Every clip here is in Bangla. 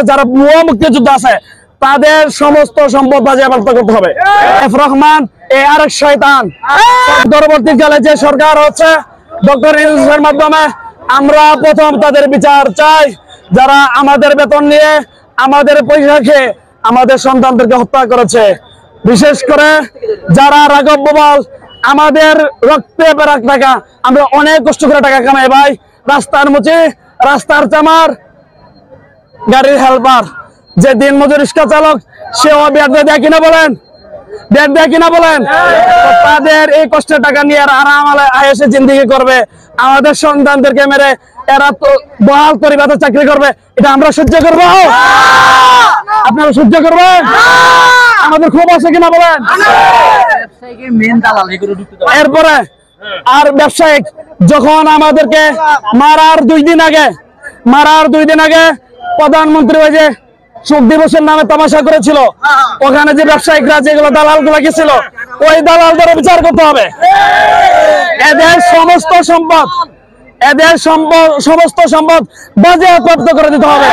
যারা ভুয়া মুক্তিযোদ্ধা আছে তাদের সমস্ত সম্পদ বাজেয়াপ্ত করতে হবে। এফ রহমান আরেক শয়তান। পরবর্তীকালে যে সরকার হচ্ছে ডক্টর ইউনূসের মাধ্যমে আমরা প্রথম তাদের বিচার চাই, যারা আমাদের বেতন নিয়ে আমাদের পয়সা খেয়ে আমাদের সন্তানদেরকে হত্যা করেছে। বিশেষ করে যারা রাঘব বোয়াল আমাদের রক্তে বেরাক টাকা, আমরা অনেক কষ্ট করে টাকা কামাই ভাই, রাস্তার মুচি, রাস্তার চামার, গাড়ির হেল্পার, যে দিন মজুর রিক্সা চালক, সেও ব্যাট দেয় কিনা বলেন, ব্যাট দেয় কিনা বলেন। তাদের এই কষ্টের টাকা নিয়ে আরাম আয়েসে জিন্দেগি করবে, আমাদের সন্তানদেরকে মেরে এরা তো বহাল পরিবারে চাকরি করবে, এটা আমরা সহ্য করবো? আপনারা সহ্য করবেন? আমাদের ক্ষোভ আছে কিনা বলেন। এরপরে আর ব্যবসায়িক যখন আমাদেরকে মারার 2 দিন আগে প্রধানমন্ত্রী ওই যে শোক দিবসের নামে তামাশা করেছিল, ওখানে যে ব্যবসায়িকরা যেগুলো দালাল গুলা গেছিল, ওই দালালদের বিচার করতে হবে। এদের সমস্ত সম্পদ বাজেয়াপ্ত করে দিতে হবে।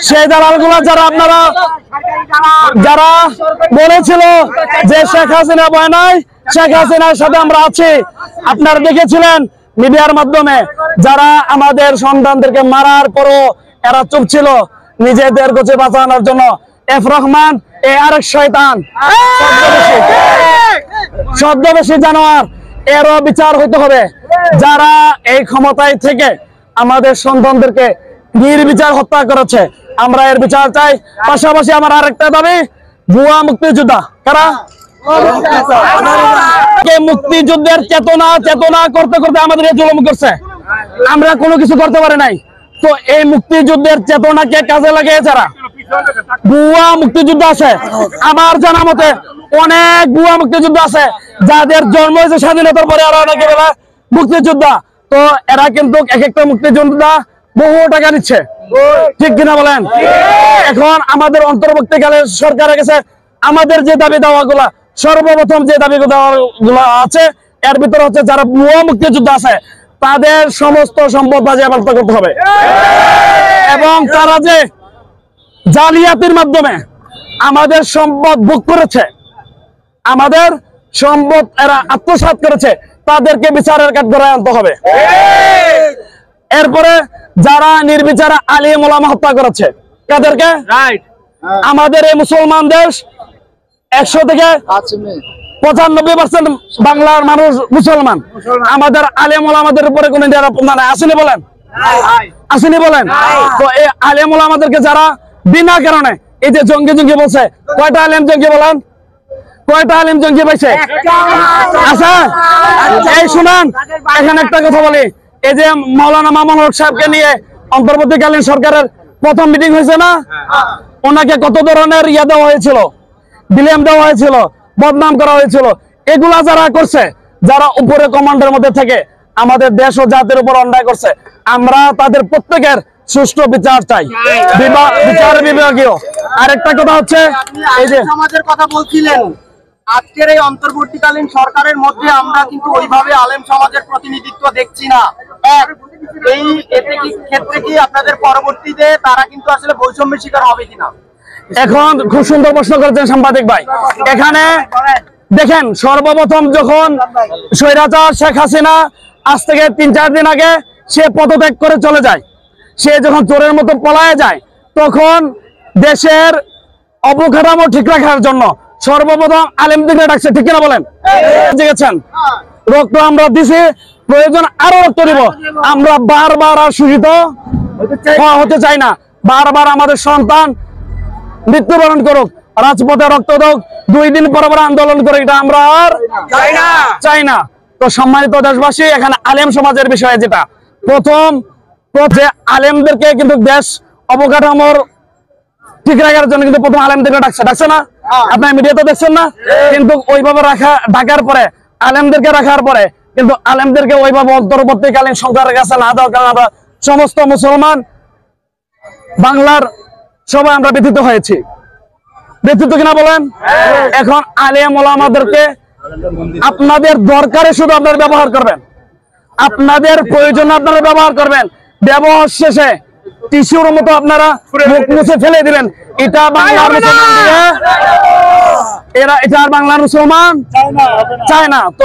সেই দালালগুলো যারা বলেছিল যে শেখ হাসিনা ভয় নাই, শেখ হাসিনার সাথে আমরা আছি, আপনারা দেখেছিলেন মিডিয়ার মাধ্যমে, যারা আমাদের সন্তানদেরকে মারার পরও এরা চুপ ছিল নিজেদের কাছে বাঁচানোর জন্য। এফ রহমান আরেক শয়তান, ছদ্মবেশী জানোয়ার, এরও বিচার হইতে হবে। যারা এই ক্ষমতায় থেকে আমাদের সন্তানদেরকে নির্বিচার হত্যা করেছে, আমরা এর বিচার চাই। পাশাপাশি আমার আরেকটা দাবি, ভুয়া মুক্তিযোদ্ধা কারা, মুক্তিযুদ্ধের চেতনা করতে করতে আমাদের জুলুম করছে, আমরা কোনো কিছু করতে পারি নাই। তো এই মুক্তিযুদ্ধের চেতনাকে কাজে লাগিয়ে যারা ভুয়া মুক্তিযুদ্ধ আছে, আমার জানা মতে অনেক ভুয়া মুক্তিযুদ্ধ আছে যাদের জন্ম হয়েছে স্বাধীনতার পরে, আর অনেকে বলে মুক্তিযোদ্ধা। তো এরা কিন্তু এক একটা মুক্তিযোদ্ধা বহু টাকা নিচ্ছে, ঠিক কিনা বলেন। এখন আমাদের অন্তর্বর্তীকালে সরকারের কাছে আমাদের যে দাবি দাওয়া গুলা, সর্বপ্রথম যে দাবি গুলা আছে এর ভিতরে হচ্ছে যারা ভুয়া মুক্তিযোদ্ধা আছে তাদের সমস্ত সম্পদ বাজেয়াপ্ত করতে হবে, এবং তারা যে জালিয়াতির মাধ্যমে আমাদের সম্পদ ভোগ করেছে, আমাদের সম্পদ এরা আত্মসাৎ করেছে, তাদেরকে বিচারের কাঠগড়ায় আনতে হবে। এরপরে যারা নির্বিচারে আলিম ওলামা হত্যা করেছে তাদেরকে, আমাদের এই মুসলমান দেশ 100 থেকে 95% বাংলার মানুষ মুসলমান, আমাদের আলেম ওলামাদের উপরে কোন আসেনি বলেন, আসেনি বলেন। তো এই আলেম ওলামাদেরকে যারা বিনা কারণে এই যে জঙ্গি বলছে, কয়টা আলেম জঙ্গি বলেন, কয়টা আলেম জঙ্গি পাইছে? আচ্ছা এই শুনান, এখানে একটা কথা বলি, এই যে মাওলানা মামুন হক সাহেবকে নিয়ে অন্তর্বর্তীকালীন সরকারের প্রথম মিটিং হয়েছে না, ওনাকে কত ধরনের ইয়া দেওয়া হয়েছিল, বিলিয়াম দেওয়া হয়েছিল, বদনাম করা হয়েছিল। এগুলা যারা করছে, যারা উপরে কমান্ডের মধ্যে থেকে আমাদের দেশ ও জাতির উপর অন্যায় করছে, আমরা তাদের প্রত্যেকের সুষ্ঠু বিচার চাই, বিচার বিভাগীয়। আরেকটা কথা হচ্ছে, এই যে সমাজের কথা বলছিলেন, আজকের এই অন্তর্বর্তীকালীন সরকারের মধ্যে আমরা কিন্তু ওইভাবে আলেম সমাজের প্রতিনিধিত্ব দেখছি না। এই ক্ষেত্রে কি আপনাদের পরবর্তীতে তারা কিন্তু আসলে বৈষম্যের শিকার হবে কিনা? এখন খুব সুন্দর প্রশ্ন করেছেন সাংবাদিক ভাই। এখানে দেখেন, সর্বপ্রথম যখন স্বৈরাচার শেখ হাসিনা আজ থেকে 3-4 দিন আগে সে পদত্যাগ করে চলে যায়, সে যখন চোরের মতো পলায় যায়, তখন দেশের অবকাঠামো ঠিক রাখার জন্য সর্বপ্রথম আলেমদেরকে ডাকছে, ঠিক কিনা বলেন? দেখেছেন, রক্ত আমরা দিছি, প্রয়োজন আরো রক্ত দিব। আমরা বারবার আর শোষিত হতে চাই না, বারবার আমাদের সন্তান মৃত্যুবরণ করুক, রাজপথে রক্ত হোক, 2 দিন পর আন্দোলন করে, এটা আমরা আর চাই না। তো সম্মানিত দেশবাসী, এখানে আলেম সমাজের বিষয়ে যেটা প্রথম যে আলেমদেরকে কিন্তু দেশ অবকাঠামোর ঠিক রাখার জন্য কিন্তু প্রথম আলেমদেরকে ডাকছে না, আপনার মিডিয়াতে দেখছেন না? কিন্তু ওইভাবে ডাকার পরে, আলেমদেরকে রাখার পরে কিন্তু আলেমদেরকে ওইভাবে অন্তর্বর্তীকালীন সরকারের কাছে না দেওয়ার কারণে আমরা সমস্ত মুসলমান বাংলার সবাই আমরা ব্যথিত হয়েছি, ব্যথিত কিনা বলেন? এখন আলেম ওলামাদেরকে আপনাদের দরকারে শুধু আপনারা ব্যবহার করবেন, আপনাদের প্রয়োজনে আপনারা ব্যবহার করবেন, ব্যবহার শেষে টিস্যুর মতো আপনারা মুখ মুছে ফেলে দিবেন। এটা বাংলার মুসলমান এটা আর বাংলার মুসলমান চায় না। তো